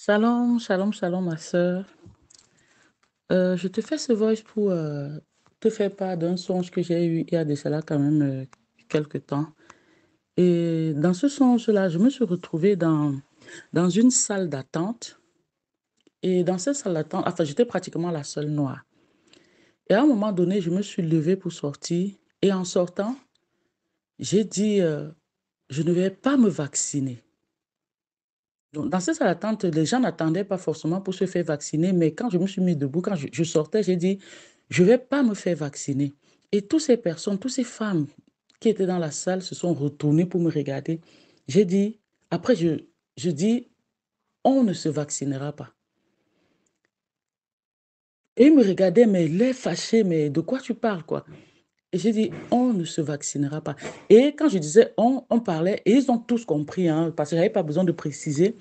Shalom, shalom, shalom, ma sœur. Je te fais ce voice pour te faire part d'un songe que j'ai eu il y a de cela quand même quelque temps. Et dans ce songe-là, je me suis retrouvée dans une salle d'attente. Et dans cette salle d'attente, enfin, j'étais pratiquement la seule noire. Et à un moment donné, je me suis levée pour sortir. Et en sortant, j'ai dit, je ne vais pas me vacciner. Donc, dans cette salle d'attente, les gens n'attendaient pas forcément pour se faire vacciner, mais quand je me suis mis debout, quand je sortais, j'ai dit, je ne vais pas me faire vacciner. Et toutes ces personnes, toutes ces femmes qui étaient dans la salle se sont retournées pour me regarder. J'ai dit, après, je dis, on ne se vaccinera pas. Et ils me regardaient, mais les fâchés, mais de quoi tu parles, quoi? Et j'ai dit, on ne se vaccinera pas. Et quand je disais on parlait, et ils ont tous compris, hein, parce que je n'avais pas besoin de préciser.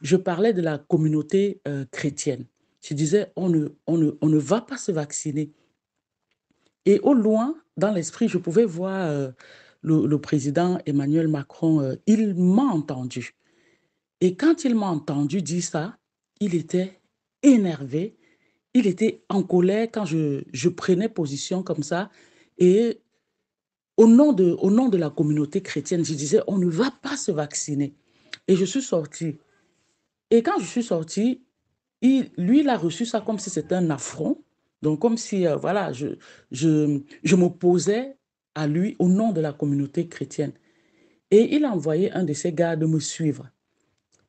Je parlais de la communauté chrétienne. Je disais, on ne va pas se vacciner. Et au loin, dans l'esprit, je pouvais voir le président Emmanuel Macron. Il m'a entendu. Et quand il m'a entendu dire ça, il était énervé. Il était en colère quand je prenais position comme ça. Et au nom de la communauté chrétienne, je disais, on ne va pas se vacciner. Et je suis sortie. Et quand je suis sortie, lui, il a reçu ça comme si c'était un affront. Donc, comme si, voilà, je m'opposais à lui au nom de la communauté chrétienne. Et il a envoyé un de ses gardes me suivre.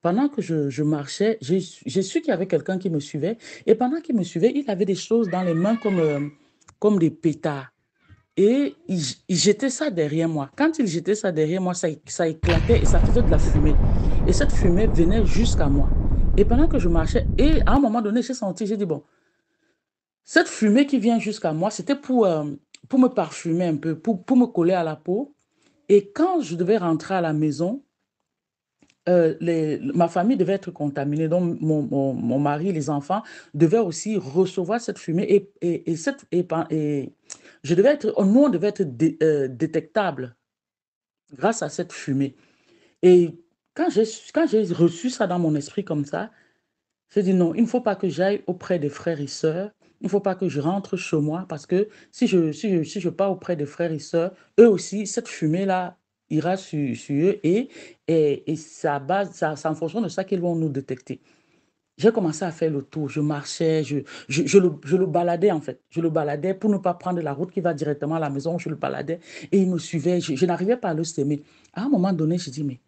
Pendant que je marchais, j'ai su qu'il y avait quelqu'un qui me suivait. Et pendant qu'il me suivait, il avait des choses dans les mains comme des pétards. Et il jetait ça derrière moi. Quand il jetait ça derrière moi, ça éclatait et ça faisait de la fumée. Et cette fumée venait jusqu'à moi. Et pendant que je marchais, et à un moment donné, j'ai dit, bon, cette fumée qui vient jusqu'à moi, c'était pour me parfumer un peu, pour me coller à la peau. Et quand je devais rentrer à la maison, ma famille devait être contaminée. Donc, mon mari, les enfants devaient aussi recevoir cette fumée. Et je devais être, nous, on devait être détectable grâce à cette fumée. Et quand j'ai reçu ça dans mon esprit comme ça, j'ai dit non, il ne faut pas que j'aille auprès des frères et sœurs. Il ne faut pas que je rentre chez moi parce que si je pars auprès des frères et sœurs, eux aussi, cette fumée-là ira sur eux et c'est en fonction de ça qu'ils vont nous détecter. J'ai commencé à faire le tour. Je marchais, je le baladais en fait. Je le baladais pour ne pas prendre la route qui va directement à la maison. Je le baladais et il me suivait. Je n'arrivais pas à le s'aimer. À un moment donné, je dis, mais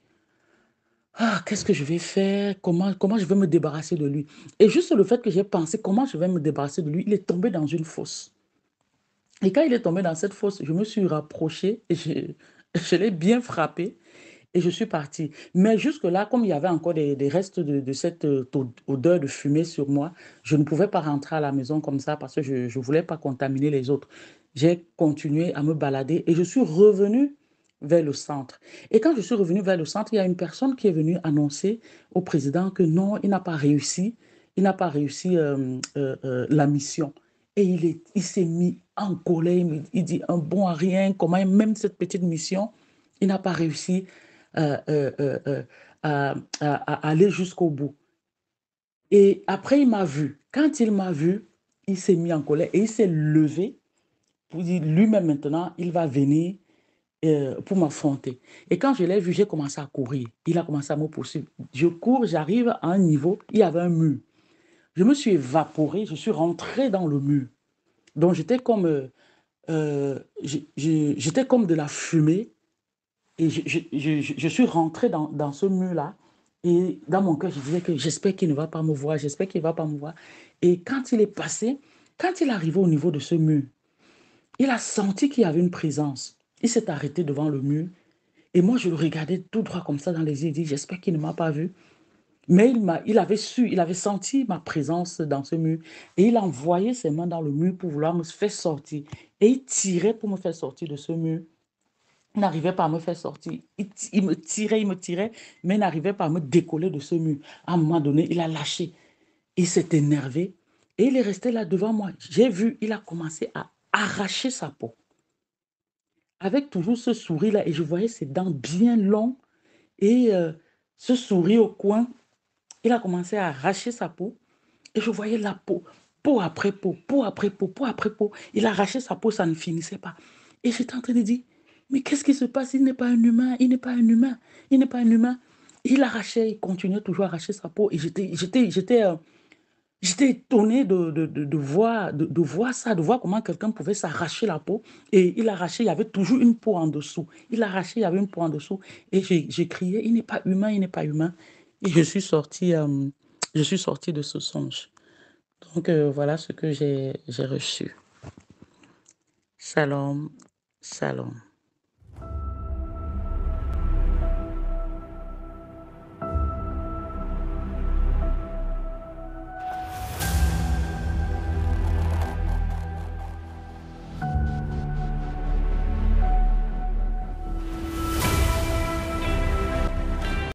qu'est-ce que je vais faire? Comment je vais me débarrasser de lui? Et juste le fait que j'ai pensé comment je vais me débarrasser de lui, il est tombé dans une fosse. Et quand il est tombé dans cette fosse, je me suis rapprochée et je l'ai bien frappé et je suis partie. Mais jusque-là, comme il y avait encore des restes de cette odeur de fumée sur moi, je ne pouvais pas rentrer à la maison comme ça parce que je ne voulais pas contaminer les autres. J'ai continué à me balader et je suis revenue vers le centre. Et quand je suis revenue vers le centre, il y a une personne qui est venue annoncer au président que non, il n'a pas réussi. Il n'a pas réussi la mission. Et il s'est mis en colère. Il dit un bon à rien, comment même cette petite mission, il n'a pas réussi euh, euh, euh, euh, à aller jusqu'au bout. Et après, il m'a vu. Quand il m'a vu, il s'est mis en colère et il s'est levé pour dire lui-même maintenant, il va venir pour m'affronter. Et quand je l'ai vu, j'ai commencé à courir. Il a commencé à me poursuivre. Je cours, j'arrive à un niveau, il y avait un mur. Je me suis évaporée, je suis rentrée dans le mur. Donc j'étais comme, j'étais comme de la fumée. Et je suis rentrée dans ce mur-là. Et dans mon cœur, je disais que j'espère qu'il ne va pas me voir, j'espère qu'il ne va pas me voir. Et quand il est passé, quand il est arrivé au niveau de ce mur, il a senti qu'il y avait une présence. Il s'est arrêté devant le mur. Et moi, je le regardais tout droit comme ça dans les yeux. Il dit, j'espère qu'il ne m'a pas vu. Mais il avait senti ma présence dans ce mur. Et il a envoyé ses mains dans le mur pour vouloir me faire sortir. Et il tirait pour me faire sortir de ce mur. Il n'arrivait pas à me faire sortir. Il me tirait, mais il n'arrivait pas à me décoller de ce mur. À un moment donné, il a lâché. Il s'est énervé et il est resté là devant moi. J'ai vu, il a commencé à arracher sa peau. Avec toujours ce sourire-là, et je voyais ses dents bien longues et ce sourire au coin. Il a commencé à arracher sa peau et je voyais la peau, peau après peau, peau après peau, peau après peau. Il arrachait sa peau, ça ne finissait pas. Et j'étais en train de dire, mais qu'est-ce qui se passe? Il n'est pas un humain, il n'est pas un humain, il n'est pas un humain. Il arrachait, il continuait toujours à arracher sa peau. Et j'étais étonné de voir ça, de voir comment quelqu'un pouvait s'arracher la peau. Et il arrachait, il y avait toujours une peau en dessous. Il arrachait, il y avait une peau en dessous. Et j'ai crié, il n'est pas humain, il n'est pas humain. Et je suis sortie de ce songe. Donc voilà ce que j'ai reçu. Shalom, shalom.